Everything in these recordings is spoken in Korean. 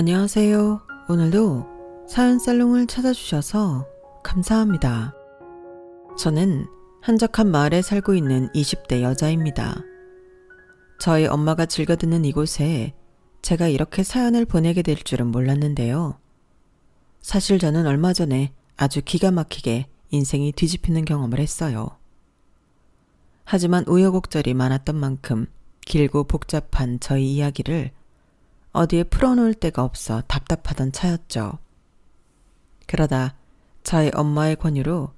안녕하세요. 오늘도 사연 살롱을 찾아주셔서 감사합니다. 저는 한적한 마을에 살고 있는 20대 여자입니다. 저희 엄마가 즐겨 듣는 이곳에 제가 이렇게 사연을 보내게 될 줄은 몰랐는데요. 사실 저는 얼마 전에 아주 기가 막히게 인생이 뒤집히는 경험을 했어요. 하지만 우여곡절이 많았던 만큼 길고 복잡한 저희 이야기를 어디에 풀어놓을 데가 없어 답답하던 차였죠. 그러다 저희 엄마의 권유로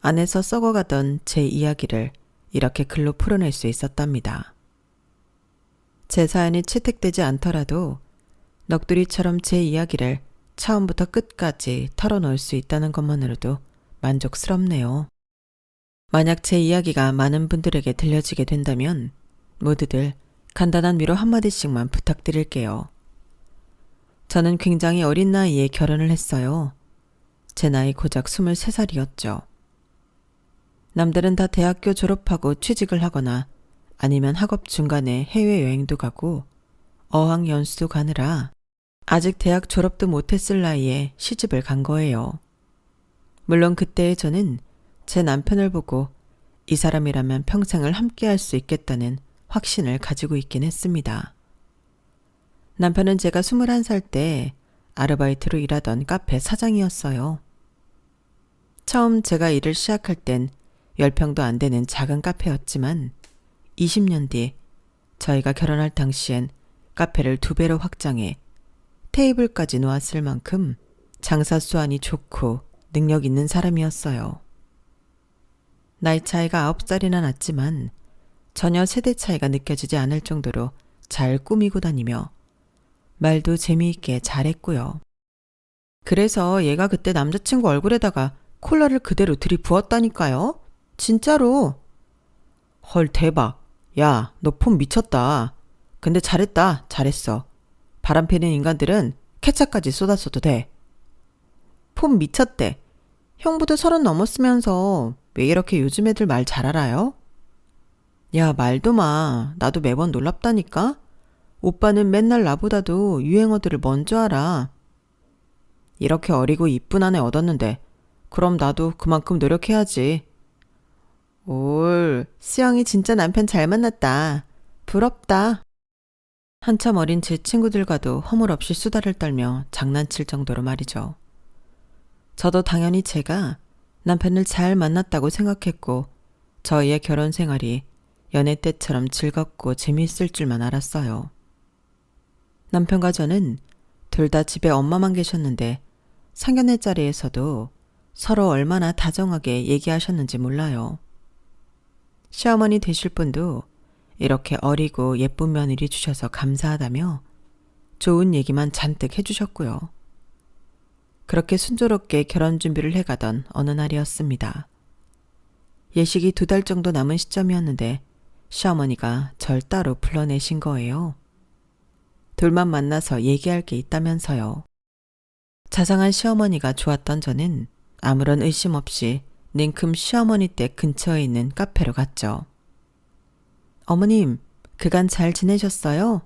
안에서 썩어가던 제 이야기를 이렇게 글로 풀어낼 수 있었답니다. 제 사연이 채택되지 않더라도 넋두리처럼 제 이야기를 처음부터 끝까지 털어놓을 수 있다는 것만으로도 만족스럽네요. 만약 제 이야기가 많은 분들에게 들려지게 된다면 모두들 간단한 위로 한마디씩만 부탁드릴게요. 저는 굉장히 어린 나이에 결혼을 했어요. 제 나이 고작 23살이었죠. 남들은 다 대학교 졸업하고 취직을 하거나 아니면 학업 중간에 해외여행도 가고 어학연수도 가느라 아직 대학 졸업도 못했을 나이에 시집을 간 거예요. 물론 그때의 저는 제 남편을 보고 이 사람이라면 평생을 함께할 수 있겠다는 확신을 가지고 있긴 했습니다. 남편은 제가 21살 때 아르바이트로 일하던 카페 사장이었어요. 처음 제가 일을 시작할 땐 10평도 안 되는 작은 카페였지만 20년 뒤 저희가 결혼할 당시엔 카페를 2배로 확장해 테이블까지 놓았을 만큼 장사 수완이 좋고 능력 있는 사람이었어요. 나이 차이가 9살이나 났지만 전혀 세대 차이가 느껴지지 않을 정도로 잘 꾸미고 다니며 말도 재미있게 잘했고요. 그래서 얘가 그때 남자친구 얼굴에다가 콜라를 그대로 들이부었다니까요. 진짜로. 헐 대박. 야, 너 폼 미쳤다. 근데 잘했다. 잘했어. 바람피는 인간들은 케찹까지 쏟았어도 돼. 폼 미쳤대. 형부도 30 넘었으면서 왜 이렇게 요즘 애들 말 잘 알아요? 야, 말도 마. 나도 매번 놀랍다니까? 오빠는 맨날 나보다도 유행어들을 먼저 알아. 이렇게 어리고 이쁜 아내 얻었는데 그럼 나도 그만큼 노력해야지. 올, 수영이 진짜 남편 잘 만났다. 부럽다. 한참 어린 제 친구들과도 허물없이 수다를 떨며 장난칠 정도로 말이죠. 저도 당연히 제가 남편을 잘 만났다고 생각했고 저희의 결혼 생활이 연애 때처럼 즐겁고 재미있을 줄만 알았어요. 남편과 저는 둘 다 집에 엄마만 계셨는데 상견례 자리에서도 서로 얼마나 다정하게 얘기하셨는지 몰라요. 시어머니 되실 분도 이렇게 어리고 예쁜 며느리 주셔서 감사하다며 좋은 얘기만 잔뜩 해주셨고요. 그렇게 순조롭게 결혼 준비를 해가던 어느 날이었습니다. 예식이 2달 정도 남은 시점이었는데 시어머니가 절 따로 불러내신 거예요. 둘만 만나서 얘기할 게 있다면서요. 자상한 시어머니가 좋았던 저는 아무런 의심 없이 냉큼 시어머니 댁 근처에 있는 카페로 갔죠. 어머님, 그간 잘 지내셨어요?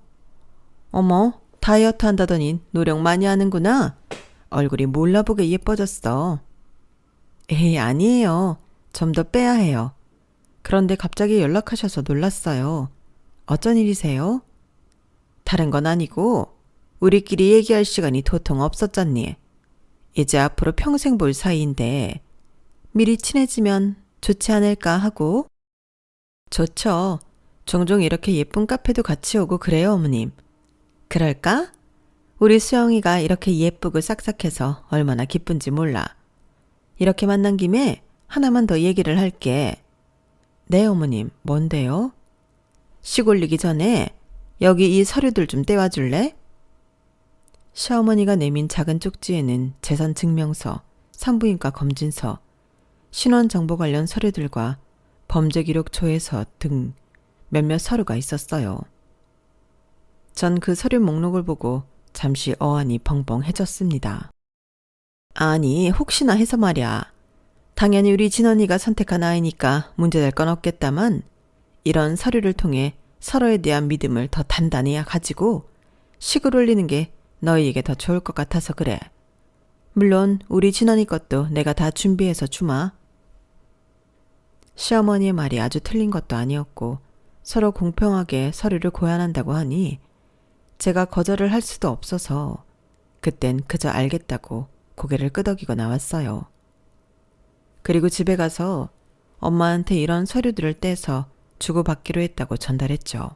어머, 다이어트 한다더니 노력 많이 하는구나. 얼굴이 몰라보게 예뻐졌어. 에이, 아니에요. 좀 더 빼야 해요. 그런데 갑자기 연락하셔서 놀랐어요. 어쩐 일이세요? 다른 건 아니고 우리끼리 얘기할 시간이 도통 없었잖니. 이제 앞으로 평생 볼 사이인데 미리 친해지면 좋지 않을까 하고. 좋죠. 종종 이렇게 예쁜 카페도 같이 오고 그래요, 어머님. 그럴까? 우리 수영이가 이렇게 예쁘고 싹싹해서 얼마나 기쁜지 몰라. 이렇게 만난 김에 하나만 더 얘기를 할게. 네, 어머님. 뭔데요? 식 올리기 전에 여기 이 서류들 좀 떼와줄래? 시어머니가 내민 작은 쪽지에는 재산증명서, 산부인과 검진서, 신원정보 관련 서류들과 범죄기록 조회서 등 몇몇 서류가 있었어요. 전 그 서류 목록을 보고 잠시 어안이 벙벙해졌습니다. 아니, 혹시나 해서 말이야. 당연히 우리 진언니가 선택한 아이니까 문제될 건 없겠다만 이런 서류를 통해 서로에 대한 믿음을 더 단단히 가지고 식을 올리는 게 너희에게 더 좋을 것 같아서 그래. 물론 우리 진원이 것도 내가 다 준비해서 주마. 시어머니의 말이 아주 틀린 것도 아니었고 서로 공평하게 서류를 고안한다고 하니 제가 거절을 할 수도 없어서 그땐 그저 알겠다고 고개를 끄덕이고 나왔어요. 그리고 집에 가서 엄마한테 이런 서류들을 떼서 주고받기로 했다고 전달했죠.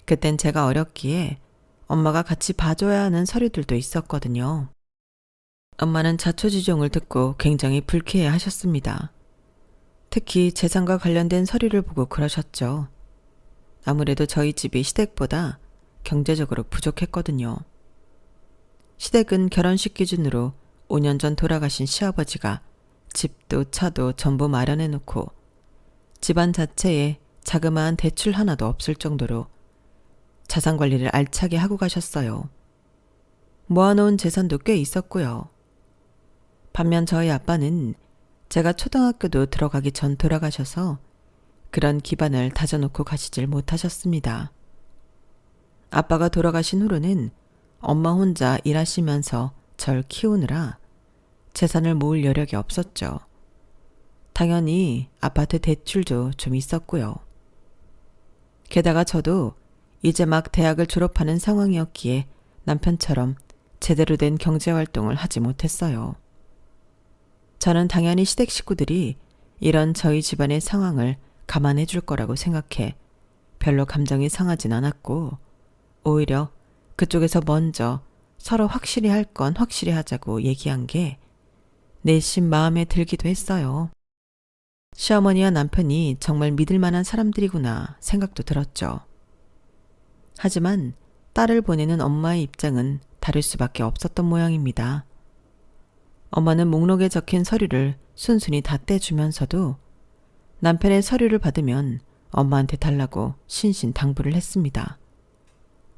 그땐 제가 어렸기에 엄마가 같이 봐줘야 하는 서류들도 있었거든요. 엄마는 자초지종을 듣고 굉장히 불쾌해 하셨습니다. 특히 재산과 관련된 서류를 보고 그러셨죠. 아무래도 저희 집이 시댁보다 경제적으로 부족했거든요. 시댁은 결혼식 기준으로 5년 전 돌아가신 시아버지가 집도 차도 전부 마련해 놓고 집안 자체에 자그마한 대출 하나도 없을 정도로 자산 관리를 알차게 하고 가셨어요. 모아놓은 재산도 꽤 있었고요. 반면 저희 아빠는 제가 초등학교도 들어가기 전 돌아가셔서 그런 기반을 다져놓고 가시질 못하셨습니다. 아빠가 돌아가신 후로는 엄마 혼자 일하시면서 절 키우느라 재산을 모을 여력이 없었죠. 당연히 아파트 대출도 좀 있었고요. 게다가 저도 이제 막 대학을 졸업하는 상황이었기에 남편처럼 제대로 된 경제활동을 하지 못했어요. 저는 당연히 시댁 식구들이 이런 저희 집안의 상황을 감안해 줄 거라고 생각해 별로 감정이 상하진 않았고 오히려 그쪽에서 먼저 서로 확실히 할 건 확실히 하자고 얘기한 게 내심 마음에 들기도 했어요. 시어머니와 남편이 정말 믿을 만한 사람들이구나 생각도 들었죠. 하지만 딸을 보내는 엄마의 입장은 다를 수밖에 없었던 모양입니다. 엄마는 목록에 적힌 서류를 순순히 다 떼주면서도 남편의 서류를 받으면 엄마한테 달라고 신신당부를 했습니다.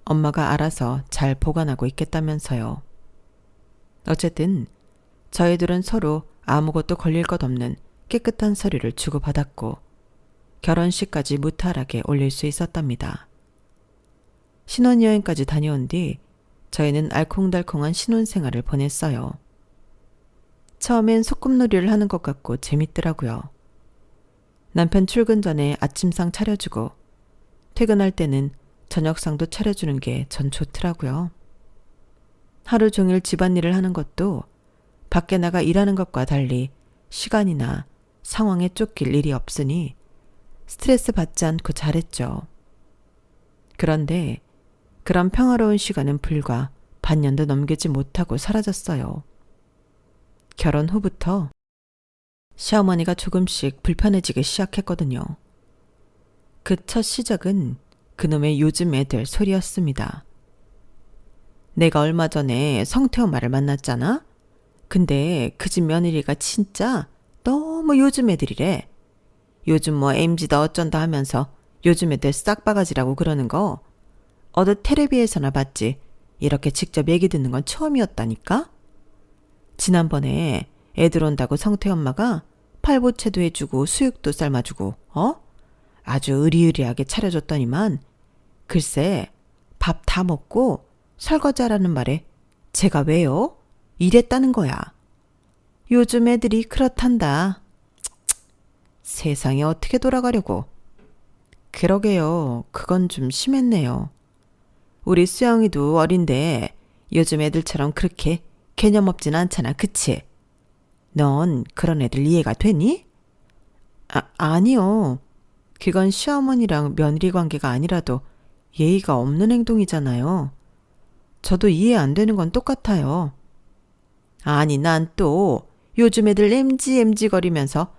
엄마가 알아서 잘 보관하고 있겠다면서요. 어쨌든 저희들은 서로 아무것도 걸릴 것 없는 깨끗한 서류를 주고받았고 결혼식까지 무탈하게 올릴 수 있었답니다. 신혼여행까지 다녀온 뒤 저희는 알콩달콩한 신혼생활을 보냈어요. 처음엔 소꿉놀이를 하는 것 같고 재밌더라고요. 남편 출근 전에 아침상 차려주고 퇴근할 때는 저녁상도 차려주는 게 전 좋더라고요. 하루 종일 집안일을 하는 것도 밖에 나가 일하는 것과 달리 시간이나 상황에 쫓길 일이 없으니 스트레스 받지 않고 잘했죠. 그런데 그런 평화로운 시간은 불과 반년도 넘기지 못하고 사라졌어요. 결혼 후부터 시어머니가 조금씩 불편해지기 시작했거든요. 그 첫 시작은 그놈의 요즘 애들 소리였습니다. 내가 얼마 전에 성태 엄마를 만났잖아? 근데 그 집 며느리가 진짜 너무 요즘 애들이래. 요즘 뭐 MZ다 어쩐다 하면서 요즘 애들 싹바가지라고 그러는 거 어디 텔레비에서나 봤지. 이렇게 직접 얘기 듣는 건 처음이었다니까? 지난번에 애들 온다고 성태 엄마가 팔보채도 해주고 수육도 삶아주고 아주 의리의리하게 차려줬더니만 글쎄 밥 다 먹고 설거지하라는 말에 제가 왜요? 이랬다는 거야. 요즘 애들이 그렇단다. 세상에 어떻게 돌아가려고. 그러게요. 그건 좀 심했네요. 우리 수영이도 어린데 요즘 애들처럼 그렇게 개념 없진 않잖아. 그치? 넌 그런 애들 이해가 되니? 아니요. 그건 시어머니랑 며느리 관계가 아니라도 예의가 없는 행동이잖아요. 저도 이해 안 되는 건 똑같아요. 아니 난 또 요즘 애들 MG 거리면서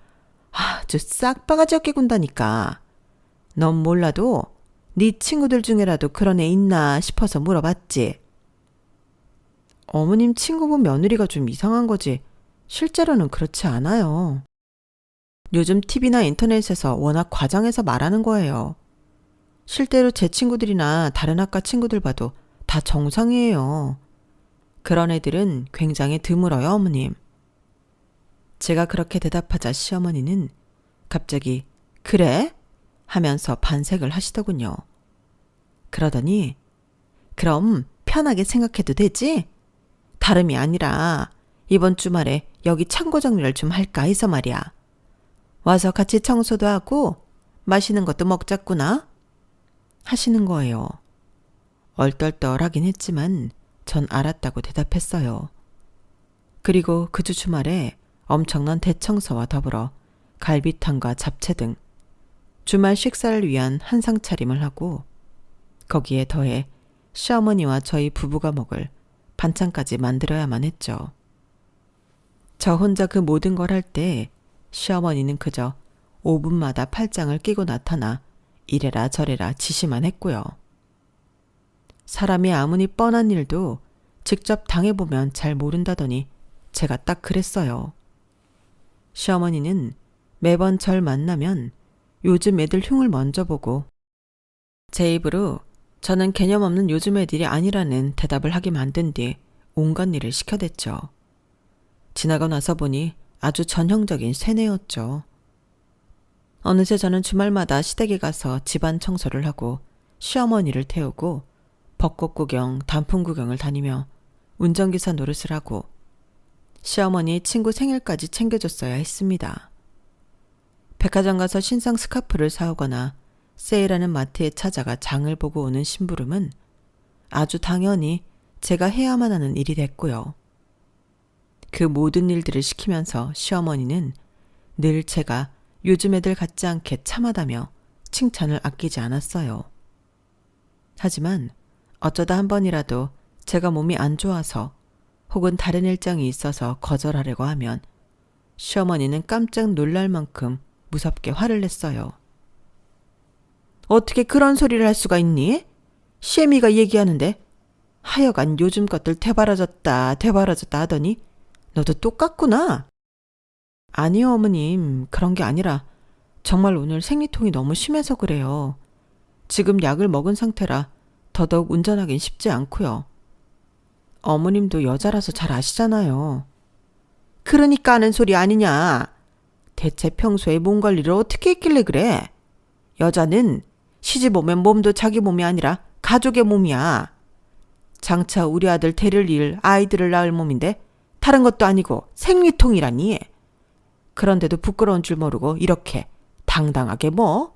아주 싹바가지 없게 군다니까. 넌 몰라도 네 친구들 중에라도 그런 애 있나 싶어서 물어봤지. 어머님 친구분 며느리가 좀 이상한 거지 실제로는 그렇지 않아요. 요즘 TV나 인터넷에서 워낙 과장해서 말하는 거예요. 실제로 제 친구들이나 다른 학과 친구들 봐도 다 정상이에요. 그런 애들은 굉장히 드물어요, 어머님. 제가 그렇게 대답하자 시어머니는 갑자기 그래? 하면서 반색을 하시더군요. 그러더니 그럼 편하게 생각해도 되지? 다름이 아니라 이번 주말에 여기 창고 정리를 좀 할까 해서 말이야. 와서 같이 청소도 하고 맛있는 것도 먹자꾸나 하시는 거예요. 얼떨떨하긴 했지만 전 알았다고 대답했어요. 그리고 그 주 주말에 엄청난 대청소와 더불어 갈비탕과 잡채 등 주말 식사를 위한 한상 차림을 하고 거기에 더해 시어머니와 저희 부부가 먹을 반찬까지 만들어야만 했죠. 저 혼자 그 모든 걸 할 때 시어머니는 그저 5분마다 팔짱을 끼고 나타나 이래라 저래라 지시만 했고요. 사람이 아무리 뻔한 일도 직접 당해보면 잘 모른다더니 제가 딱 그랬어요. 시어머니는 매번 절 만나면 요즘 애들 흉을 먼저 보고 제 입으로 저는 개념 없는 요즘 애들이 아니라는 대답을 하게 만든 뒤 온갖 일을 시켜댔죠. 지나고 나서 보니 아주 전형적인 세뇌였죠. 어느새 저는 주말마다 시댁에 가서 집안 청소를 하고 시어머니를 태우고 벚꽃 구경, 단풍 구경을 다니며 운전기사 노릇을 하고 시어머니 친구 생일까지 챙겨줬어야 했습니다. 백화점 가서 신상 스카프를 사오거나 세일하는 마트에 찾아가 장을 보고 오는 심부름은 아주 당연히 제가 해야만 하는 일이 됐고요. 그 모든 일들을 시키면서 시어머니는 늘 제가 요즘 애들 같지 않게 참하다며 칭찬을 아끼지 않았어요. 하지만 어쩌다 한 번이라도 제가 몸이 안 좋아서 혹은 다른 일정이 있어서 거절하려고 하면 시어머니는 깜짝 놀랄 만큼 무섭게 화를 냈어요. 어떻게 그런 소리를 할 수가 있니? 시애미가 얘기하는데 하여간 요즘 것들 되바라졌다 하더니 너도 똑같구나. 아니요 어머님, 그런 게 아니라 정말 오늘 생리통이 너무 심해서 그래요. 지금 약을 먹은 상태라 더더욱 운전하긴 쉽지 않고요. 어머님도 여자라서 잘 아시잖아요. 그러니까 하는 소리 아니냐. 대체 평소에 몸 관리를 어떻게 했길래 그래? 여자는 시집 오면 몸도 자기 몸이 아니라 가족의 몸이야. 장차 우리 아들 데릴 일, 아이들을 낳을 몸인데 다른 것도 아니고 생리통이라니. 그런데도 부끄러운 줄 모르고 이렇게 당당하게 뭐?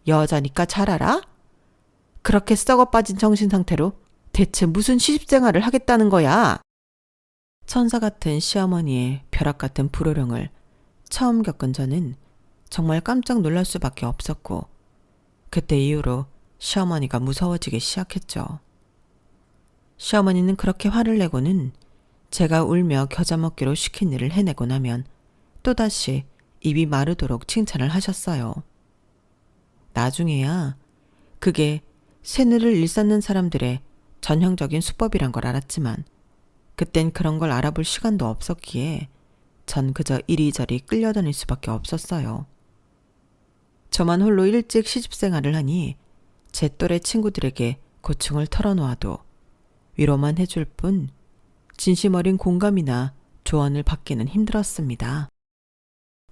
여자니까 잘 알아? 그렇게 썩어 빠진 정신 상태로 대체 무슨 시집생활을 하겠다는 거야? 천사 같은 시어머니의 벼락 같은 불호령을 처음 겪은 저는 정말 깜짝 놀랄 수밖에 없었고 그때 이후로 시어머니가 무서워지기 시작했죠. 시어머니는 그렇게 화를 내고는 제가 울며 겨자 먹기로 시킨 일을 해내고 나면 또다시 입이 마르도록 칭찬을 하셨어요. 나중에야 그게 새누를 일삼는 사람들의 전형적인 수법이란 걸 알았지만 그땐 그런 걸 알아볼 시간도 없었기에 전 그저 이리저리 끌려다닐 수밖에 없었어요. 저만 홀로 일찍 시집생활을 하니 제 또래 친구들에게 고충을 털어놓아도 위로만 해줄 뿐 진심 어린 공감이나 조언을 받기는 힘들었습니다.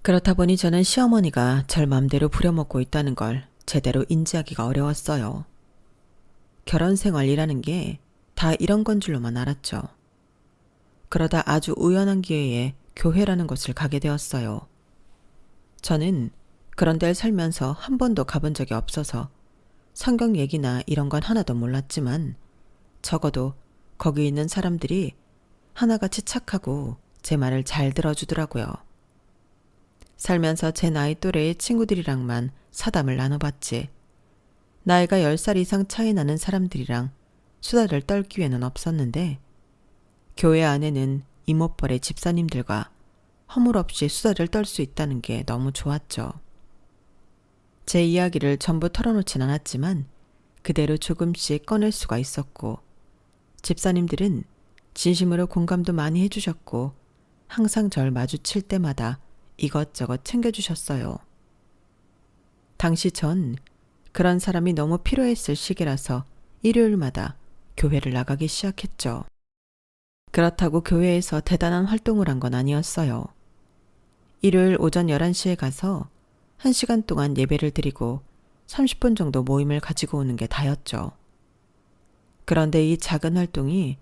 그렇다 보니 저는 시어머니가 절 맘대로 부려먹고 있다는 걸 제대로 인지하기가 어려웠어요. 결혼 생활이라는 게 다 이런 건 줄로만 알았죠. 그러다 아주 우연한 기회에 교회라는 곳을 가게 되었어요. 저는 그런 데를 살면서 한 번도 가본 적이 없어서 성경 얘기나 이런 건 하나도 몰랐지만 적어도 거기 있는 사람들이 하나같이 착하고 제 말을 잘 들어주더라고요. 살면서 제 나이 또래의 친구들이랑만 사담을 나눠봤지 나이가 10살 이상 차이 나는 사람들이랑 수다를 떨 기회는 없었는데 교회 안에는 이모뻘의 집사님들과 허물없이 수다를 떨 수 있다는 게 너무 좋았죠. 제 이야기를 전부 털어놓진 않았지만 그대로 조금씩 꺼낼 수가 있었고 집사님들은 진심으로 공감도 많이 해주셨고 항상 절 마주칠 때마다 이것저것 챙겨주셨어요. 당시 전 그런 사람이 너무 필요했을 시기라서 일요일마다 교회를 나가기 시작했죠. 그렇다고 교회에서 대단한 활동을 한 건 아니었어요. 일요일 오전 11시에 가서 1시간 동안 예배를 드리고 30분 정도 모임을 가지고 오는 게 다였죠. 그런데 이 작은 활동이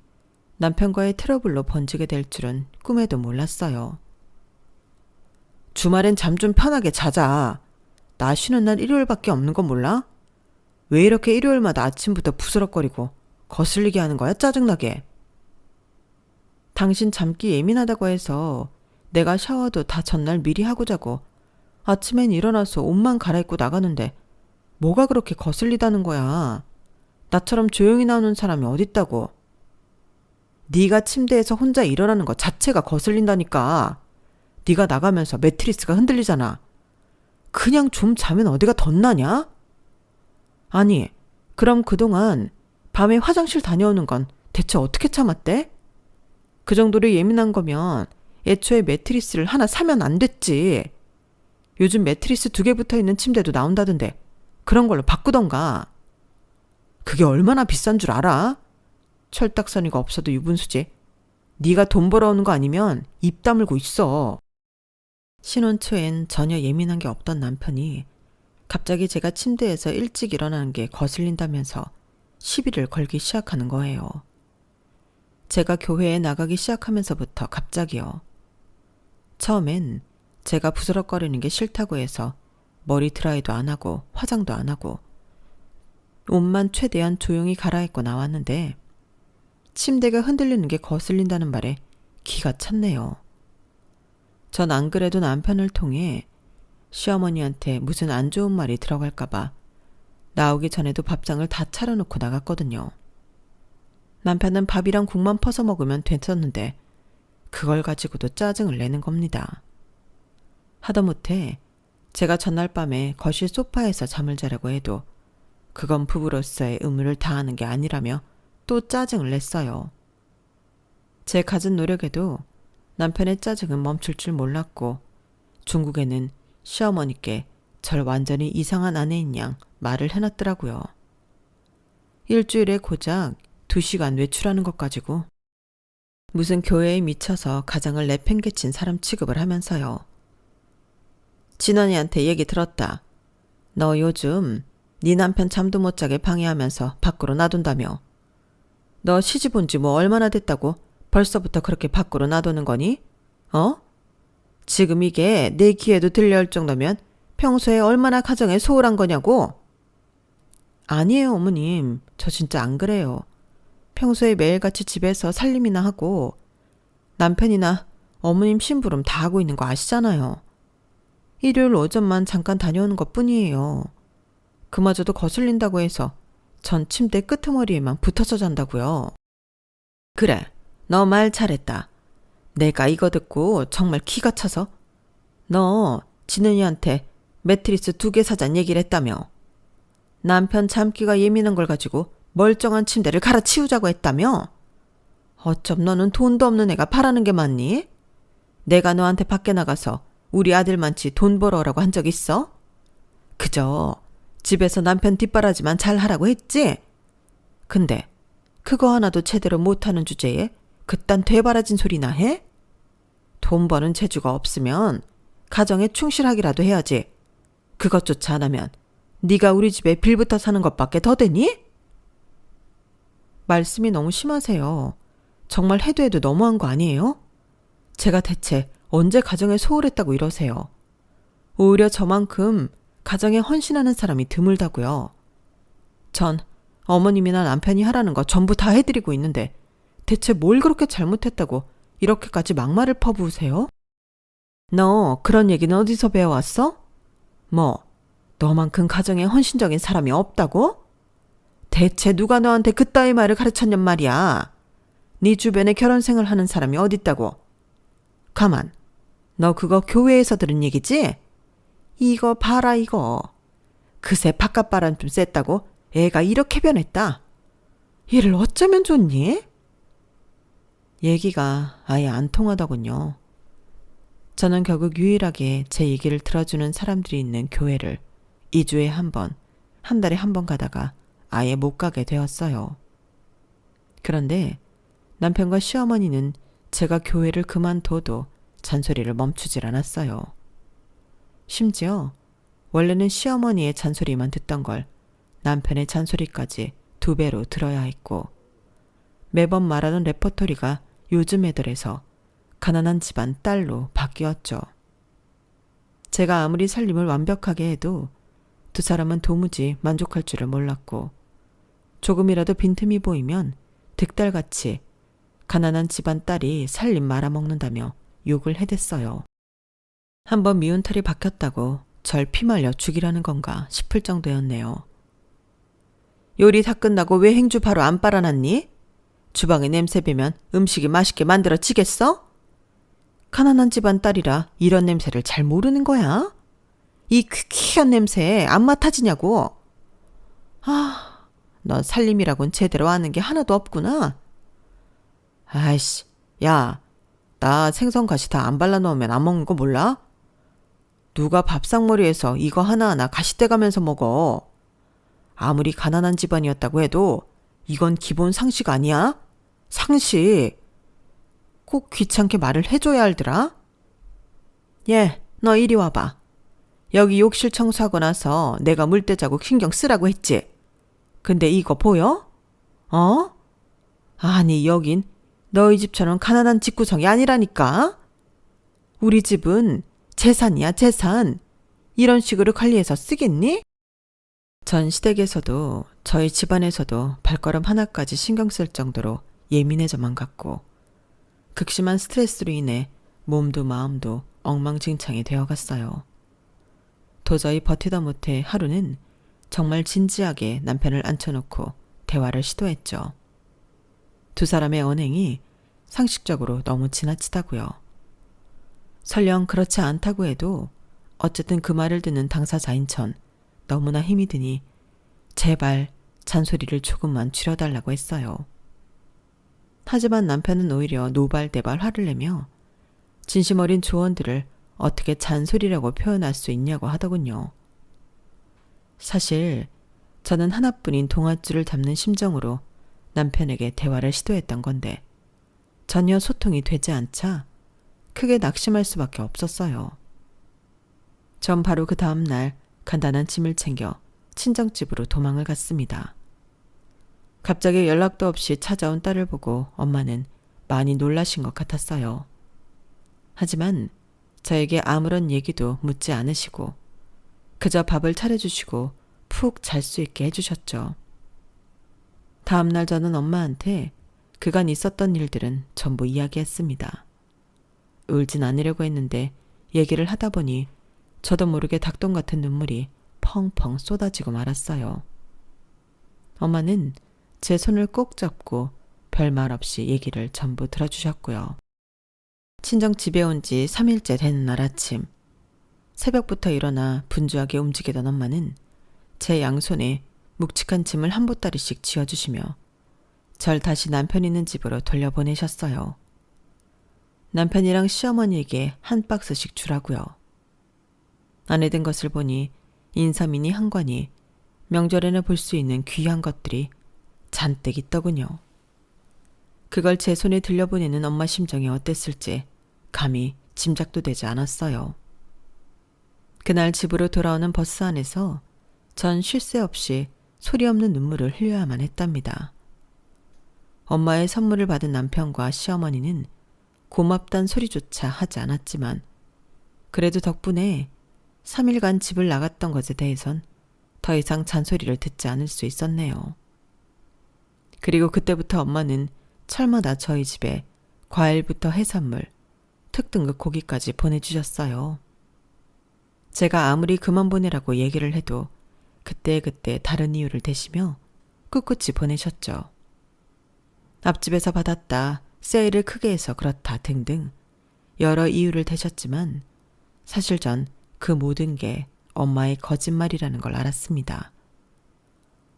남편과의 트러블로 번지게 될 줄은 꿈에도 몰랐어요. 주말엔 잠 좀 편하게 자자. 나 쉬는 날 일요일밖에 없는 건 몰라? 왜 이렇게 일요일마다 아침부터 부스럭거리고 거슬리게 하는 거야, 짜증나게. 당신 잠기 예민하다고 해서 내가 샤워도 다 전날 미리 하고 자고 아침엔 일어나서 옷만 갈아입고 나가는데 뭐가 그렇게 거슬리다는 거야. 나처럼 조용히 나오는 사람이 어딨다고. 네가 침대에서 혼자 일어나는 것 자체가 거슬린다니까. 네가 나가면서 매트리스가 흔들리잖아. 그냥 좀 자면 어디가 덧나냐? 아니, 그럼 그동안 밤에 화장실 다녀오는 건 대체 어떻게 참았대? 그 정도로 예민한 거면 애초에 매트리스를 하나 사면 안 됐지. 요즘 매트리스 2개 붙어있는 침대도 나온다던데 그런 걸로 바꾸던가. 그게 얼마나 비싼 줄 알아? 철딱서니가 없어도 유분수지. 네가 돈 벌어오는 거 아니면 입 다물고 있어. 신혼 초엔 전혀 예민한 게 없던 남편이 갑자기 제가 침대에서 일찍 일어나는 게 거슬린다면서 시비를 걸기 시작하는 거예요. 제가 교회에 나가기 시작하면서부터 갑자기요. 처음엔 제가 부스럭거리는 게 싫다고 해서 머리 드라이도 안 하고 화장도 안 하고 옷만 최대한 조용히 갈아입고 나왔는데 침대가 흔들리는 게 거슬린다는 말에 기가 찼네요. 전 안 그래도 남편을 통해 시어머니한테 무슨 안 좋은 말이 들어갈까봐 나오기 전에도 밥상을 다 차려놓고 나갔거든요. 남편은 밥이랑 국만 퍼서 먹으면 됐었는데 그걸 가지고도 짜증을 내는 겁니다. 하다못해 제가 전날 밤에 거실 소파에서 잠을 자려고 해도 그건 부부로서의 의무를 다하는 게 아니라며 또 짜증을 냈어요. 제 갖은 노력에도 남편의 짜증은 멈출 줄 몰랐고 중국에는 시어머니께 절 완전히 이상한 아내인 양 말을 해놨더라고요. 일주일에 고작 2시간 외출하는 것 가지고 무슨 교회에 미쳐서 가장을 내팽개친 사람 취급을 하면서요. 진원이한테 얘기 들었다. 너 요즘 네 남편 잠도 못 자게 방해하면서 밖으로 놔둔다며. 너 시집 온 지 뭐 얼마나 됐다고 벌써부터 그렇게 밖으로 놔두는 거니? 어? 지금 이게 내 귀에도 들려올 정도면 평소에 얼마나 가정에 소홀한 거냐고? 아니에요, 어머님. 저 진짜 안 그래요. 평소에 매일같이 집에서 살림이나 하고 남편이나 어머님 심부름 다 하고 있는 거 아시잖아요. 일요일 오전만 잠깐 다녀오는 것 뿐이에요. 그마저도 거슬린다고 해서 전 침대 끄트머리에만 붙어서 잔다고요. 그래, 너 말 잘했다. 내가 이거 듣고 정말 기가 차서 너 진은이한테 매트리스 2개 사잔 얘기를 했다며. 남편 잠기가 예민한 걸 가지고 멀쩡한 침대를 갈아치우자고 했다며. 어쩜 너는 돈도 없는 애가 바라는 게 많니? 내가 너한테 밖에 나가서 우리 아들만치 돈 벌어라고 한 적 있어? 그저 집에서 남편 뒷바라지만 잘 하라고 했지? 근데 그거 하나도 제대로 못하는 주제에 그딴 되바라진 소리나 해? 돈 버는 재주가 없으면 가정에 충실하기라도 해야지. 그것조차 안 하면 네가 우리 집에 빌부터 사는 것밖에 더 되니? 말씀이 너무 심하세요. 정말 해도 해도 너무한 거 아니에요? 제가 대체 언제 가정에 소홀했다고 이러세요. 오히려 저만큼 가정에 헌신하는 사람이 드물다고요. 전 어머님이나 남편이 하라는 거 전부 다 해드리고 있는데 대체 뭘 그렇게 잘못했다고 이렇게까지 막말을 퍼부으세요? 너 그런 얘기는 어디서 배워왔어? 뭐 너만큼 가정에 헌신적인 사람이 없다고? 대체 누가 너한테 그따위 말을 가르쳤냔 말이야. 네 주변에 결혼생활 하는 사람이 어딨다고. 가만, 너 그거 교회에서 들은 얘기지? 이거 봐라 이거. 그새 바깥바람 좀 쐈다고 애가 이렇게 변했다. 얘를 어쩌면 좋니? 얘기가 아예 안 통하더군요. 저는 결국 유일하게 제 얘기를 들어주는 사람들이 있는 교회를 2주에 한 번, 한 달에 한 번 가다가 아예 못 가게 되었어요. 그런데 남편과 시어머니는 제가 교회를 그만둬도 잔소리를 멈추질 않았어요. 심지어 원래는 시어머니의 잔소리만 듣던 걸 남편의 잔소리까지 2배로 들어야 했고 매번 말하던 레퍼토리가 요즘 애들에서 가난한 집안 딸로 바뀌었죠. 제가 아무리 살림을 완벽하게 해도 두 사람은 도무지 만족할 줄을 몰랐고 조금이라도 빈틈이 보이면 득달같이 가난한 집안 딸이 살림 말아먹는다며 욕을 해댔어요. 한번 미운 털이 박혔다고 절 피말려 죽이라는 건가 싶을 정도였네요. 요리 다 끝나고 왜 행주 바로 안 빨아놨니? 주방에 냄새 배면 음식이 맛있게 만들어지겠어? 가난한 집안 딸이라 이런 냄새를 잘 모르는 거야? 이 퀴퀴한 냄새에 안 맡아지냐고. 넌 살림이라곤 제대로 아는 게 하나도 없구나. 아이씨, 야, 나 생선가시 다 안 발라놓으면 안 먹는 거 몰라? 누가 밥상머리에서 이거 하나하나 가시대 가면서 먹어. 아무리 가난한 집안이었다고 해도 이건 기본 상식 아니야? 상식. 꼭 귀찮게 말을 해줘야 알더라. 예, 너 이리 와봐. 여기 욕실 청소하고 나서 내가 물때자국 신경 쓰라고 했지. 근데 이거 보여? 아니 여긴 너희 집처럼 가난한 집구성이 아니라니까. 우리 집은 재산이야 재산. 이런 식으로 관리해서 쓰겠니? 전 시댁에서도 저희 집안에서도 발걸음 하나까지 신경 쓸 정도로 예민해져만 갔고 극심한 스트레스로 인해 몸도 마음도 엉망진창이 되어갔어요. 도저히 버티다 못해 하루는 정말 진지하게 남편을 앉혀놓고 대화를 시도했죠. 두 사람의 언행이 상식적으로 너무 지나치다고요. 설령 그렇지 않다고 해도 어쨌든 그 말을 듣는 당사자인 전 너무나 힘이 드니 제발 잔소리를 조금만 줄여달라고 했어요. 하지만 남편은 오히려 노발대발 화를 내며 진심 어린 조언들을 어떻게 잔소리라고 표현할 수 있냐고 하더군요. 사실 저는 하나뿐인 동아줄을 잡는 심정으로 남편에게 대화를 시도했던 건데 전혀 소통이 되지 않자 크게 낙심할 수밖에 없었어요. 전 바로 그 다음 날 간단한 짐을 챙겨 친정집으로 도망을 갔습니다. 갑자기 연락도 없이 찾아온 딸을 보고 엄마는 많이 놀라신 것 같았어요. 하지만 저에게 아무런 얘기도 묻지 않으시고 그저 밥을 차려주시고 푹 잘 수 있게 해주셨죠. 다음날 저는 엄마한테 그간 있었던 일들은 전부 이야기했습니다. 울진 않으려고 했는데 얘기를 하다 보니 저도 모르게 닭똥 같은 눈물이 펑펑 쏟아지고 말았어요. 엄마는 제 손을 꼭 잡고 별말 없이 얘기를 전부 들어주셨고요. 친정 집에 온 지 3일째 되는 날 아침, 새벽부터 일어나 분주하게 움직이던 엄마는 제 양손에 묵직한 짐을 한 보따리씩 쥐어주시며 절 다시 남편 있는 집으로 돌려보내셨어요. 남편이랑 시어머니에게 한 박스씩 주라고요. 안에 든 것을 보니 인삼이니 한과니 명절에는 볼 수 있는 귀한 것들이 잔뜩 있더군요. 그걸 제 손에 들려보내는 엄마 심정이 어땠을지 감히 짐작도 되지 않았어요. 그날 집으로 돌아오는 버스 안에서 전 쉴 새 없이 소리 없는 눈물을 흘려야만 했답니다. 엄마의 선물을 받은 남편과 시어머니는 고맙단 소리조차 하지 않았지만 그래도 덕분에 3일간 집을 나갔던 것에 대해선 더 이상 잔소리를 듣지 않을 수 있었네요. 그리고 그때부터 엄마는 철마다 저희 집에 과일부터 해산물, 특등급 고기까지 보내주셨어요. 제가 아무리 그만 보내라고 얘기를 해도 그때그때 다른 이유를 대시며 꿋꿋이 보내셨죠. 앞집에서 받았다, 세일을 크게 해서 그렇다 등등 여러 이유를 대셨지만 사실 전 그 모든 게 엄마의 거짓말이라는 걸 알았습니다.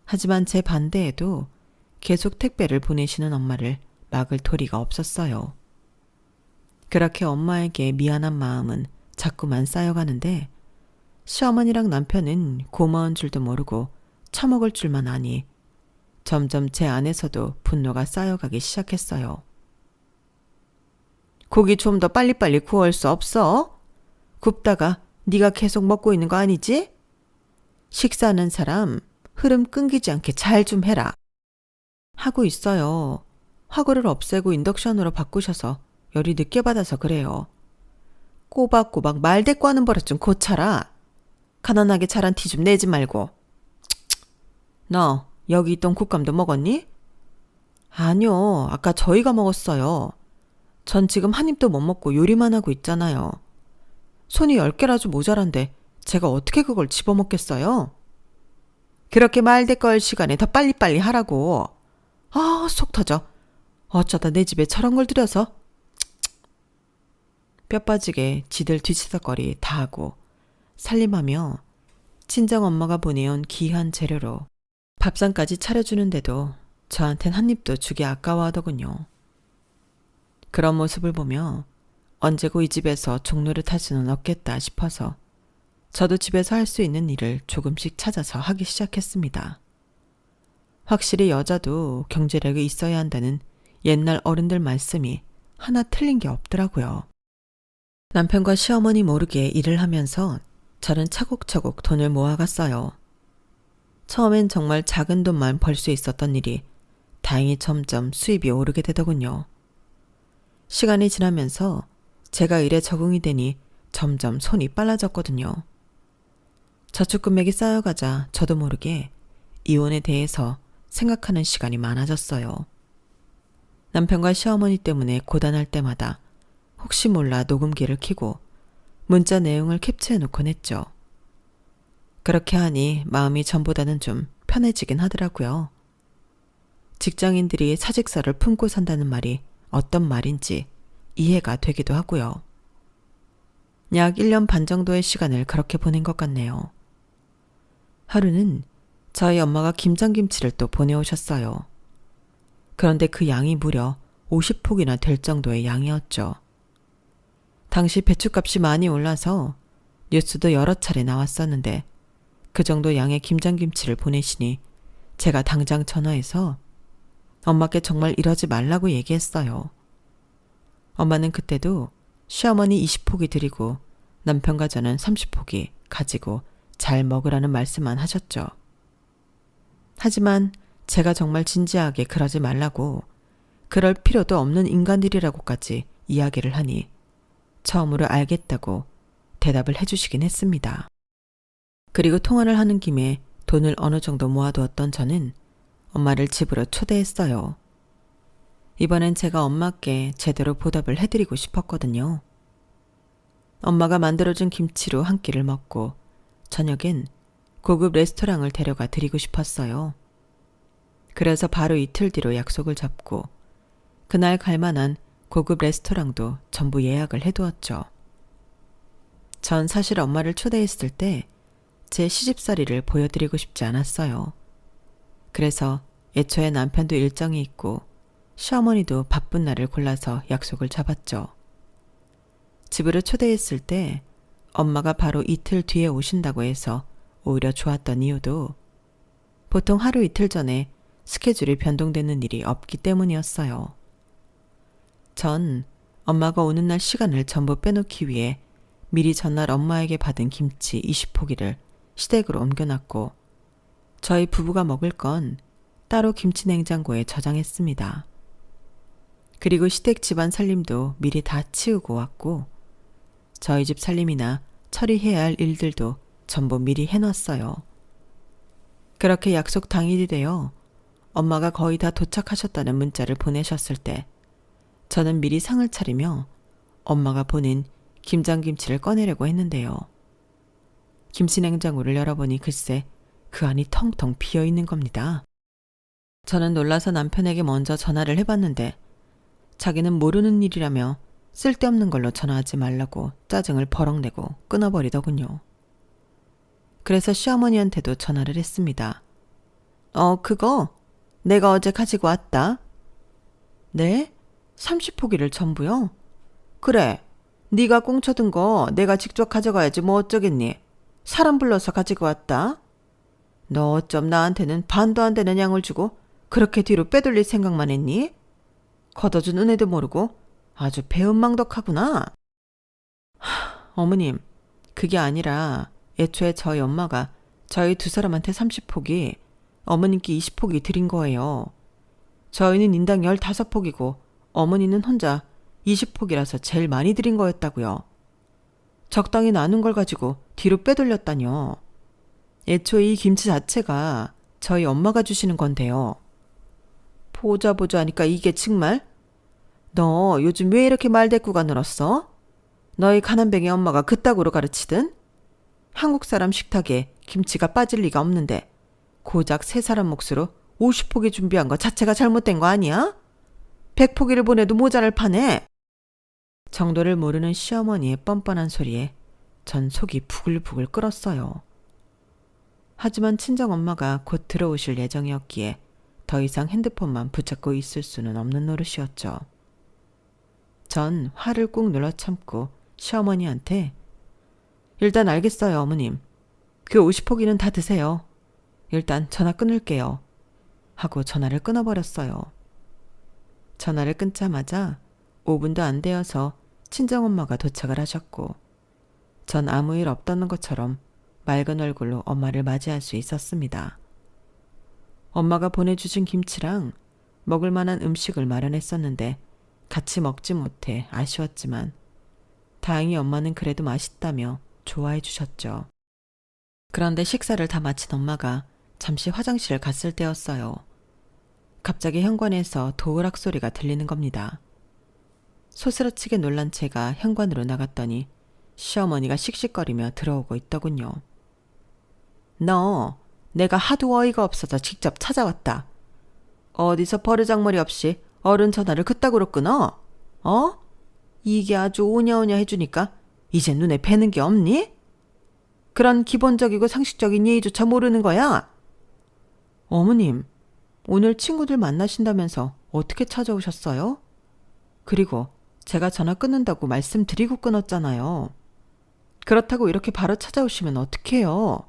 하지만 제 반대에도 계속 택배를 보내시는 엄마를 막을 도리가 없었어요. 그렇게 엄마에게 미안한 마음은 자꾸만 쌓여가는데 시어머니랑 남편은 고마운 줄도 모르고 처먹을 줄만 아니 점점 제 안에서도 분노가 쌓여가기 시작했어요. 고기 좀 더 빨리빨리 구울 수 없어? 굽다가 네가 계속 먹고 있는 거 아니지? 식사하는 사람 흐름 끊기지 않게 잘 좀 해라. 하고 있어요. 화구를 없애고 인덕션으로 바꾸셔서 열이 늦게 받아서 그래요. 꼬박꼬박 말대꾸 하는 버릇 좀 고쳐라. 가난하게 자란 티 좀 내지 말고. 너 여기 있던 곶감도 먹었니? 아니요. 아까 저희가 먹었어요. 전 지금 한 입도 못 먹고 요리만 하고 있잖아요. 손이 10개라도 모자란데 제가 어떻게 그걸 집어먹겠어요? 그렇게 말대꾸 할 시간에 더 빨리빨리 하라고. 아, 속 터져. 어쩌다 내 집에 저런 걸 들여서. 뼈 빠지게 지들 뒤치다거리 다 하고 살림하며 친정엄마가 보내온 귀한 재료로 밥상까지 차려주는데도 저한텐 한 입도 주기 아까워하더군요. 그런 모습을 보며 언제고 이 집에서 종노릇 할 수는 없겠다 싶어서 저도 집에서 할 수 있는 일을 조금씩 찾아서 하기 시작했습니다. 확실히 여자도 경제력이 있어야 한다는 옛날 어른들 말씀이 하나 틀린 게 없더라고요. 남편과 시어머니 모르게 일을 하면서 저는 차곡차곡 돈을 모아갔어요. 처음엔 정말 작은 돈만 벌 수 있었던 일이 다행히 점점 수입이 오르게 되더군요. 시간이 지나면서 제가 일에 적응이 되니 점점 손이 빨라졌거든요. 저축 금액이 쌓여가자 저도 모르게 이혼에 대해서 생각하는 시간이 많아졌어요. 남편과 시어머니 때문에 고단할 때마다 혹시 몰라 녹음기를 켜고 문자 내용을 캡처해놓곤 했죠. 그렇게 하니 마음이 전보다는 좀 편해지긴 하더라고요. 직장인들이 사직서를 품고 산다는 말이 어떤 말인지 이해가 되기도 하고요. 약 1년 반 정도의 시간을 그렇게 보낸 것 같네요. 하루는 저희 엄마가 김장김치를 또 보내오셨어요. 그런데 그 양이 무려 50폭이나 될 정도의 양이었죠. 당시 배추값이 많이 올라서 뉴스도 여러 차례 나왔었는데 그 정도 양의 김장김치를 보내시니 제가 당장 전화해서 엄마께 정말 이러지 말라고 얘기했어요. 엄마는 그때도 시어머니 20포기 드리고 남편과 저는 30포기 가지고 잘 먹으라는 말씀만 하셨죠. 하지만 제가 정말 진지하게 그러지 말라고 그럴 필요도 없는 인간들이라고까지 이야기를 하니 처음으로 알겠다고 대답을 해주시긴 했습니다. 그리고 통화를 하는 김에 돈을 어느 정도 모아두었던 저는 엄마를 집으로 초대했어요. 이번엔 제가 엄마께 제대로 보답을 해드리고 싶었거든요. 엄마가 만들어준 김치로 한 끼를 먹고 저녁엔 고급 레스토랑을 데려가 드리고 싶었어요. 그래서 바로 이틀 뒤로 약속을 잡고 그날 갈 만한 고급 레스토랑도 전부 예약을 해두었죠. 전 사실 엄마를 초대했을 때 제 시집살이를 보여드리고 싶지 않았어요. 그래서 애초에 남편도 일정이 있고 시어머니도 바쁜 날을 골라서 약속을 잡았죠. 집으로 초대했을 때 엄마가 바로 이틀 뒤에 오신다고 해서 오히려 좋았던 이유도 보통 하루 이틀 전에 스케줄이 변동되는 일이 없기 때문이었어요. 전 엄마가 오는 날 시간을 전부 빼놓기 위해 미리 전날 엄마에게 받은 김치 20포기를 시댁으로 옮겨놨고 저희 부부가 먹을 건 따로 김치 냉장고에 저장했습니다. 그리고 시댁 집안 살림도 미리 다 치우고 왔고 저희 집 살림이나 처리해야 할 일들도 전부 미리 해놨어요. 그렇게 약속 당일이 되어 엄마가 거의 다 도착하셨다는 문자를 보내셨을 때 저는 미리 상을 차리며 엄마가 보낸 김장김치를 꺼내려고 했는데요. 김치 냉장고를 열어보니 글쎄 그 안이 텅텅 비어있는 겁니다. 저는 놀라서 남편에게 먼저 전화를 해봤는데 자기는 모르는 일이라며 쓸데없는 걸로 전화하지 말라고 짜증을 버럭 내고 끊어버리더군요. 그래서 시어머니한테도 전화를 했습니다. 그거 내가 어제 가지고 왔다. 네? 30포기를 전부요? 그래, 네가 꽁쳐둔 거 내가 직접 가져가야지 뭐 어쩌겠니. 사람 불러서 가지고 왔다. 너 어쩜 나한테는 반도 안 되는 양을 주고 그렇게 뒤로 빼돌릴 생각만 했니? 걷어준 은혜도 모르고 아주 배은망덕하구나. 어머님, 그게 아니라 애초에 저희 엄마가 저희 두 사람한테 30포기, 어머님께 20포기 드린 거예요. 저희는 인당 15폭이고 어머니는 혼자 20폭이라서 제일 많이 드린 거였다고요. 적당히 나눈 걸 가지고 뒤로 빼돌렸다뇨. 애초에 이 김치 자체가 저희 엄마가 주시는 건데요. 보자 하니까 이게 정말? 너 요즘 왜 이렇게 말대꾸가 늘었어? 너희 가난뱅이 엄마가 그따구로 가르치든? 한국 사람 식탁에 김치가 빠질 리가 없는데 고작 3사람 몫으로 50포기 준비한 거 자체가 잘못된 거 아니야? 100포기를 보내도 모자랄 판에. 정도를 모르는 시어머니의 뻔뻔한 소리에 전 속이 부글부글 끓었어요. 하지만 친정엄마가 곧 들어오실 예정이었기에 더 이상 핸드폰만 붙잡고 있을 수는 없는 노릇이었죠. 전 화를 꾹 눌러 참고 시어머니한테 일단 알겠어요, 어머님. 그 50포기는 다 드세요. 일단 전화 끊을게요. 하고 전화를 끊어버렸어요. 전화를 끊자마자 5분도 안 되어서 친정엄마가 도착을 하셨고 전 아무 일 없다는 것처럼 맑은 얼굴로 엄마를 맞이할 수 있었습니다. 엄마가 보내주신 김치랑 먹을 만한 음식을 마련했었는데 같이 먹지 못해 아쉬웠지만 다행히 엄마는 그래도 맛있다며 좋아해 주셨죠. 그런데 식사를 다 마친 엄마가 잠시 화장실을 갔을 때였어요. 갑자기 현관에서 도우락 소리가 들리는 겁니다. 소스라치게 놀란 채가 현관으로 나갔더니 시어머니가 씩씩거리며 들어오고 있더군요. 너, 내가 하도 어이가 없어서 직접 찾아왔다. 어디서 버르장머리 없이 어른 전화를 그따구로 끊어? 어? 이게 아주 오냐오냐 해주니까 이제 눈에 뵈는 게 없니? 그런 기본적이고 상식적인 예의조차 모르는 거야? 어머님, 오늘 친구들 만나신다면서 어떻게 찾아오셨어요? 그리고 제가 전화 끊는다고 말씀드리고 끊었잖아요. 그렇다고 이렇게 바로 찾아오시면 어떡해요?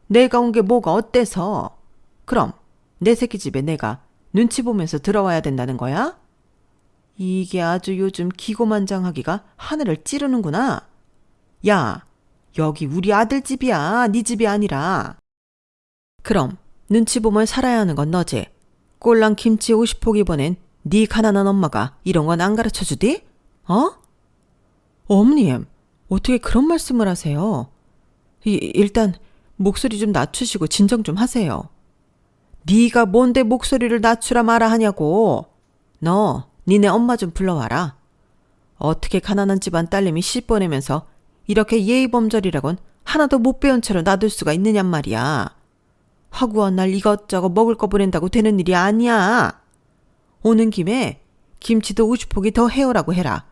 내가 온 게 뭐가 어때서? 그럼 내 새끼 집에 내가 눈치 보면서 들어와야 된다는 거야? 이게 아주 요즘 기고만장하기가 하늘을 찌르는구나. 야, 여기 우리 아들 집이야. 네 집이 아니라. 그럼 눈치 보면 살아야 하는 건 너지. 꼴랑 김치 50포기 보낸 네 가난한 엄마가 이런 건 안 가르쳐주디? 어? 어머님, 어떻게 그런 말씀을 하세요? 일단 목소리 좀 낮추시고 진정 좀 하세요. 네가 뭔데 목소리를 낮추라 마라 하냐고. 너 니네 엄마 좀 불러와라. 어떻게 가난한 집안 딸내미 시집 보내면서 이렇게 예의범절이라곤 하나도 못 배운 채로 놔둘 수가 있느냔 말이야. 허구한 날 이것저것 먹을 거 보낸다고 되는 일이 아니야. 오는 김에 김치도 50포기 더 해오라고 해라.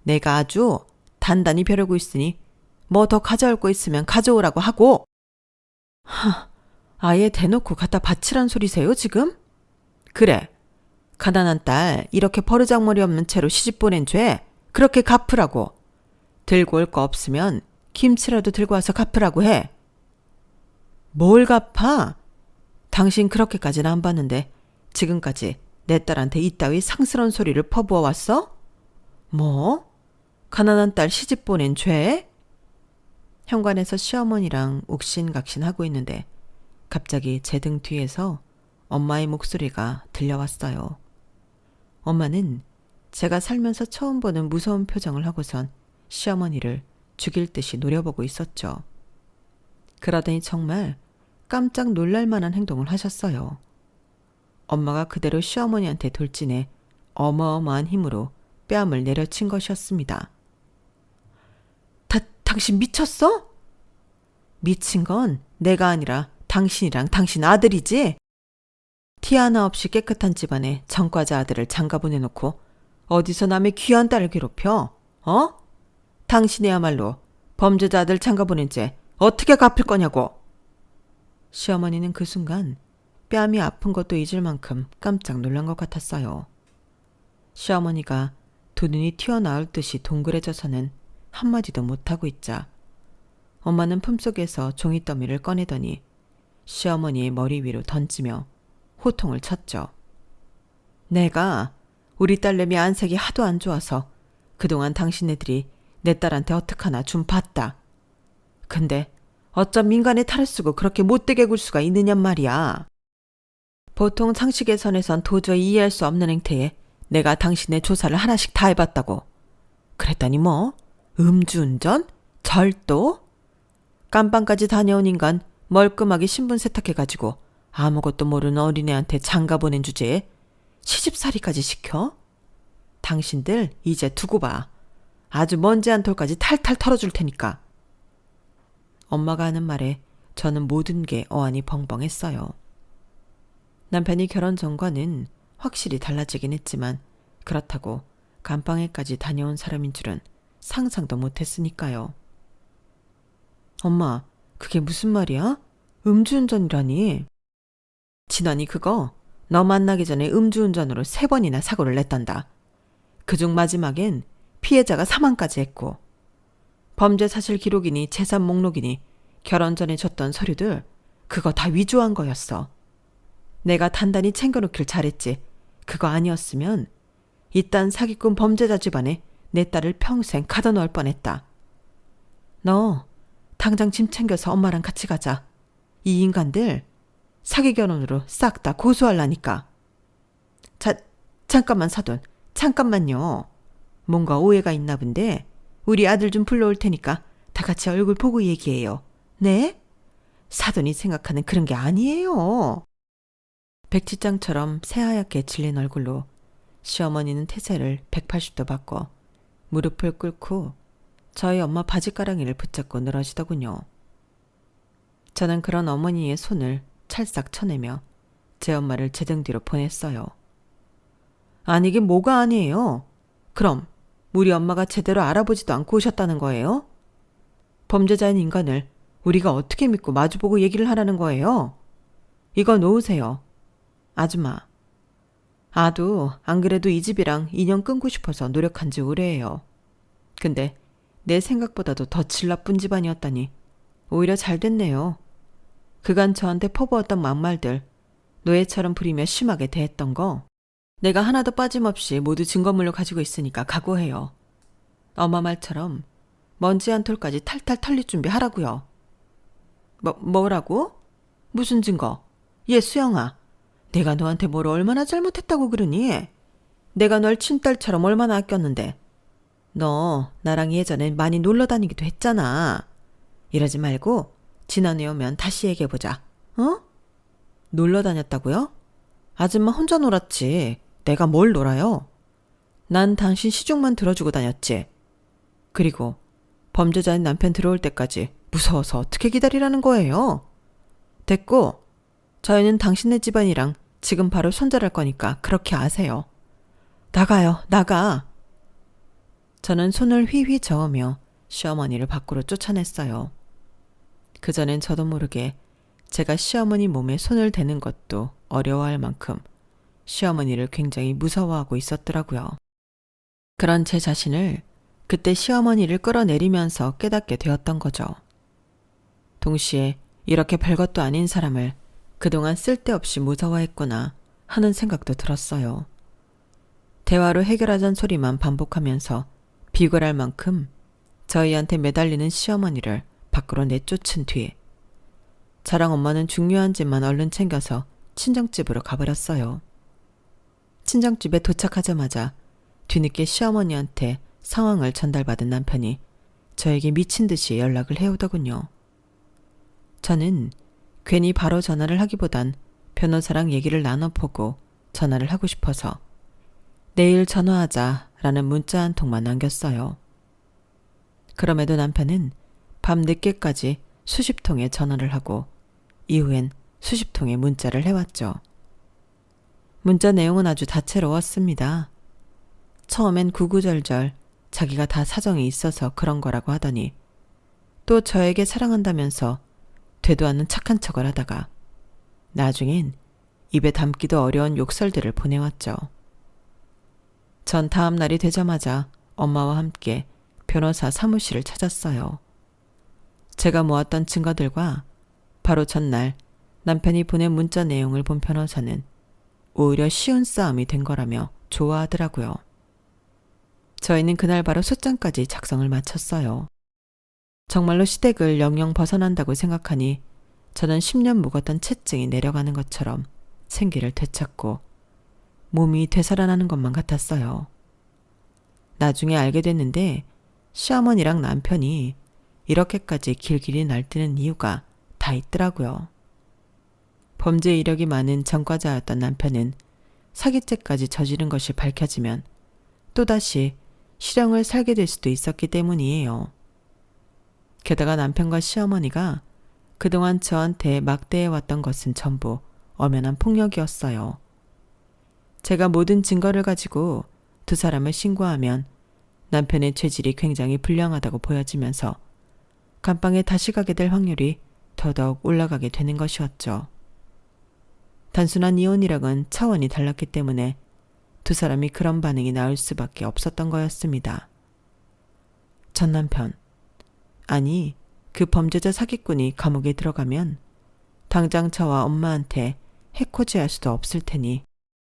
내가 아주 단단히 벼르고 있으니 뭐 더 가져올 거 있으면 가져오라고 하고. 아예 대놓고 갖다 바치란 소리세요 지금? 그래. 가난한 딸 이렇게 버르장머리 없는 채로 시집 보낸 죄 그렇게 갚으라고. 들고 올 거 없으면 김치라도 들고 와서 갚으라고 해. 뭘 갚아? 당신 그렇게까지는 안 봤는데 지금까지 내 딸한테 이따위 상스러운 소리를 퍼부어 왔어? 뭐? 가난한 딸 시집 보낸 죄? 현관에서 시어머니랑 옥신각신하고 있는데 갑자기 제 등 뒤에서 엄마의 목소리가 들려왔어요. 엄마는 제가 살면서 처음 보는 무서운 표정을 하고선 시어머니를 죽일 듯이 노려보고 있었죠. 그러더니 정말 깜짝 놀랄 만한 행동을 하셨어요. 엄마가 그대로 시어머니한테 돌진해 어마어마한 힘으로 뺨을 내려친 것이었습니다. 당신 미쳤어? 미친 건 내가 아니라 당신이랑 당신 아들이지? 티 하나 없이 깨끗한 집안에 전과자 아들을 장가 보내놓고 어디서 남의 귀한 딸을 괴롭혀? 어? 당신이야말로 범죄자 아들 장가 보낸 죄 어떻게 갚을 거냐고. 시어머니는 그 순간 뺨이 아픈 것도 잊을 만큼 깜짝 놀란 것 같았어요. 시어머니가 두 눈이 튀어나올 듯이 동그래져서는 한마디도 못하고 있자 엄마는 품속에서 종이더미를 꺼내더니 시어머니의 머리 위로 던지며 호통을 쳤죠. 내가 우리 딸내미 안색이 하도 안 좋아서 그동안 당신네들이 내 딸한테 어떡하나 좀 봤다. 근데 어쩜 민간에 탈을 쓰고 그렇게 못되게 굴 수가 있느냔 말이야. 보통 상식의 선에선 도저히 이해할 수 없는 행태에 내가 당신의 조사를 하나씩 다 해봤다고. 그랬더니 뭐? 음주운전? 절도? 깜빵까지 다녀온 인간 멀끔하게 신분 세탁해가지고 아무것도 모르는 어린애한테 장가 보낸 주제에 시집살이까지 시켜? 당신들 이제 두고 봐. 아주 먼지 한 톨까지 탈탈 털어줄 테니까. 엄마가 하는 말에 저는 모든 게 어안이 벙벙했어요. 남편이 결혼 전과는 확실히 달라지긴 했지만 그렇다고 감방에까지 다녀온 사람인 줄은 상상도 못했으니까요. 엄마, 그게 무슨 말이야? 음주운전이라니. 진환이 그거 너 만나기 전에 음주운전으로 3번이나 사고를 냈단다. 그중 마지막엔 피해자가 사망까지 했고 범죄 사실 기록이니 재산 목록이니 결혼 전에 줬던 서류들 그거 다 위조한 거였어. 내가 단단히 챙겨놓길 잘했지. 그거 아니었으면 이딴 사기꾼 범죄자 집안에 내 딸을 평생 가둬놓을 뻔했다. 너 당장 짐 챙겨서 엄마랑 같이 가자. 이 인간들 사기 결혼으로 싹 다 고소하려니까. 잠깐만 사돈. 잠깐만요. 뭔가 오해가 있나 본데 우리 아들 좀 불러올 테니까 다 같이 얼굴 보고 얘기해요. 네? 사돈이 생각하는 그런 게 아니에요. 백지장처럼 새하얗게 질린 얼굴로 시어머니는 태세를 180도 바꿔 무릎을 꿇고 저희 엄마 바지가랑이를 붙잡고 늘어지더군요. 저는 그런 어머니의 손을 찰싹 쳐내며 제 엄마를 제 등 뒤로 보냈어요. 아니 이게 뭐가 아니에요. 그럼 우리 엄마가 제대로 알아보지도 않고 오셨다는 거예요? 범죄자인 인간을 우리가 어떻게 믿고 마주보고 얘기를 하라는 거예요? 이거 놓으세요. 아줌마. 아도 안 그래도 이 집이랑 인연 끊고 싶어서 노력한 지 오래예요. 근데 내 생각보다도 더 질 나쁜 집안이었다니 오히려 잘 됐네요. 그간 저한테 퍼부었던 막말들 노예처럼 부리며 심하게 대했던 거 내가 하나도 빠짐없이 모두 증거물로 가지고 있으니까 각오해요. 엄마 말처럼 먼지 한 톨까지 탈탈 털릴 준비하라고요. 뭐라고? 무슨 증거? 얘 수영아. 내가 너한테 뭘 얼마나 잘못했다고 그러니? 내가 널 친딸처럼 얼마나 아꼈는데. 너 나랑 예전에 많이 놀러 다니기도 했잖아. 이러지 말고 지난해 오면 다시 얘기해보자. 어? 놀러 다녔다고요? 아줌마 혼자 놀았지. 내가 뭘 놀아요? 난 당신 시중만 들어주고 다녔지. 그리고 범죄자인 남편 들어올 때까지 무서워서 어떻게 기다리라는 거예요? 됐고, 저희는 당신네 집안이랑 지금 바로 손절할 거니까 그렇게 아세요. 나가요, 나가. 저는 손을 휘휘 저으며 시어머니를 밖으로 쫓아냈어요. 그전엔 저도 모르게 제가 시어머니 몸에 손을 대는 것도 어려워할 만큼 시어머니를 굉장히 무서워하고 있었더라고요. 그런 제 자신을 그때 시어머니를 끌어내리면서 깨닫게 되었던 거죠. 동시에 이렇게 별것도 아닌 사람을 그동안 쓸데없이 무서워했구나 하는 생각도 들었어요. 대화로 해결하자는 소리만 반복하면서 비굴할 만큼 저희한테 매달리는 시어머니를 밖으로 내쫓은 뒤에 저랑 엄마는 중요한 집만 얼른 챙겨서 친정집으로 가버렸어요. 친정집에 도착하자마자 뒤늦게 시어머니한테 상황을 전달받은 남편이 저에게 미친 듯이 연락을 해오더군요. 저는 괜히 바로 전화를 하기보단 변호사랑 얘기를 나눠보고 전화를 하고 싶어서 내일 전화하자라는 문자 한 통만 남겼어요. 그럼에도 남편은 밤 늦게까지 수십 통의 전화를 하고 이후엔 수십 통의 문자를 해왔죠. 문자 내용은 아주 다채로웠습니다. 처음엔 구구절절 자기가 다 사정이 있어서 그런 거라고 하더니 또 저에게 사랑한다면서 되도 않는 착한 척을 하다가 나중엔 입에 담기도 어려운 욕설들을 보내왔죠. 전 다음 날이 되자마자 엄마와 함께 변호사 사무실을 찾았어요. 제가 모았던 증거들과 바로 전날 남편이 보낸 문자 내용을 본 변호사는 오히려 쉬운 싸움이 된 거라며 좋아하더라고요. 저희는 그날 바로 소장까지 작성을 마쳤어요. 정말로 시댁을 영영 벗어난다고 생각하니 저는 10년 묵었던 채증이 내려가는 것처럼 생기를 되찾고 몸이 되살아나는 것만 같았어요. 나중에 알게 됐는데 시어머니랑 남편이 이렇게까지 길길이 날뛰는 이유가 다 있더라고요. 범죄 이력이 많은 전과자였던 남편은 사기죄까지 저지른 것이 밝혀지면 또다시 실형을 살게 될 수도 있었기 때문이에요. 게다가 남편과 시어머니가 그동안 저한테 막대해왔던 것은 전부 엄연한 폭력이었어요. 제가 모든 증거를 가지고 두 사람을 신고하면 남편의 죄질이 굉장히 불량하다고 보여지면서 감방에 다시 가게 될 확률이 더더욱 올라가게 되는 것이었죠. 단순한 이혼이랑은 차원이 달랐기 때문에 두 사람이 그런 반응이 나올 수밖에 없었던 거였습니다. 전 남편, 아니 그 범죄자 사기꾼이 감옥에 들어가면 당장 저와 엄마한테 해코지할 수도 없을 테니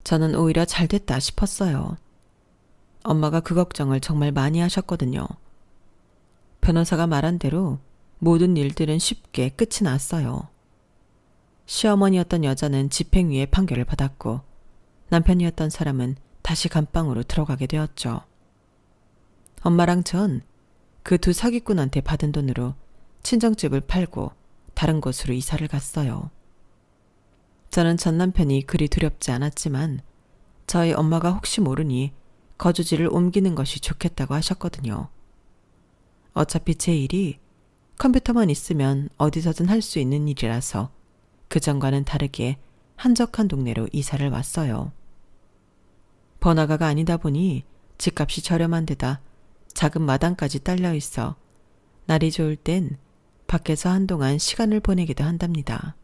저는 오히려 잘 됐다 싶었어요. 엄마가 그 걱정을 정말 많이 하셨거든요. 변호사가 말한 대로 모든 일들은 쉽게 끝이 났어요. 시어머니였던 여자는 집행유예 판결을 받았고 남편이었던 사람은 다시 감방으로 들어가게 되었죠. 엄마랑 전 그 두 사기꾼한테 받은 돈으로 친정집을 팔고 다른 곳으로 이사를 갔어요. 저는 전 남편이 그리 두렵지 않았지만 저희 엄마가 혹시 모르니 거주지를 옮기는 것이 좋겠다고 하셨거든요. 어차피 제 일이 컴퓨터만 있으면 어디서든 할 수 있는 일이라서 그전과는 다르게 한적한 동네로 이사를 왔어요. 번화가가 아니다 보니 집값이 저렴한 데다 작은 마당까지 딸려 있어 날이 좋을 땐 밖에서 한동안 시간을 보내기도 한답니다.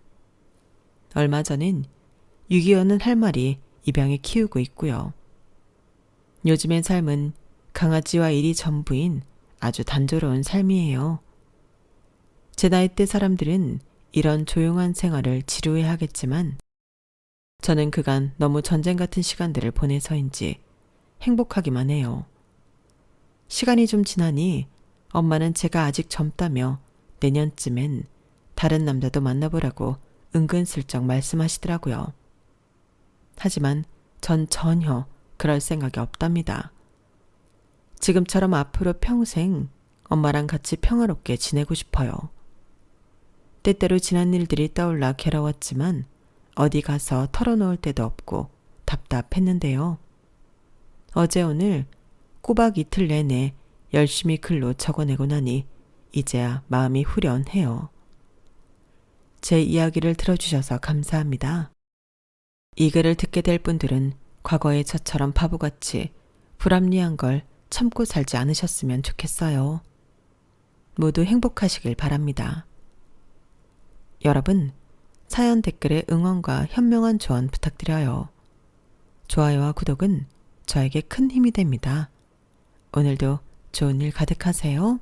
얼마 전엔 유기견은 할 말이 입양에 키우고 있고요. 요즘의 삶은 강아지와 일이 전부인 아주 단조로운 삶이에요. 제 나이 때 사람들은 이런 조용한 생활을 지루해 하겠지만 저는 그간 너무 전쟁 같은 시간들을 보내서인지 행복하기만 해요. 시간이 좀 지나니 엄마는 제가 아직 젊다며 내년쯤엔 다른 남자도 만나보라고 은근슬쩍 말씀하시더라고요. 하지만 전 전혀 그럴 생각이 없답니다. 지금처럼 앞으로 평생 엄마랑 같이 평화롭게 지내고 싶어요. 때때로 지난 일들이 떠올라 괴로웠지만 어디 가서 털어놓을 데도 없고 답답했는데요. 어제 오늘 꼬박 이틀 내내 열심히 글로 적어내고 나니 이제야 마음이 후련해요. 제 이야기를 들어주셔서 감사합니다. 이 글을 듣게 될 분들은 과거의 저처럼 바보같이 불합리한 걸 참고 살지 않으셨으면 좋겠어요. 모두 행복하시길 바랍니다. 여러분, 사연 댓글에 응원과 현명한 조언 부탁드려요. 좋아요와 구독은 저에게 큰 힘이 됩니다. 오늘도 좋은 일 가득하세요.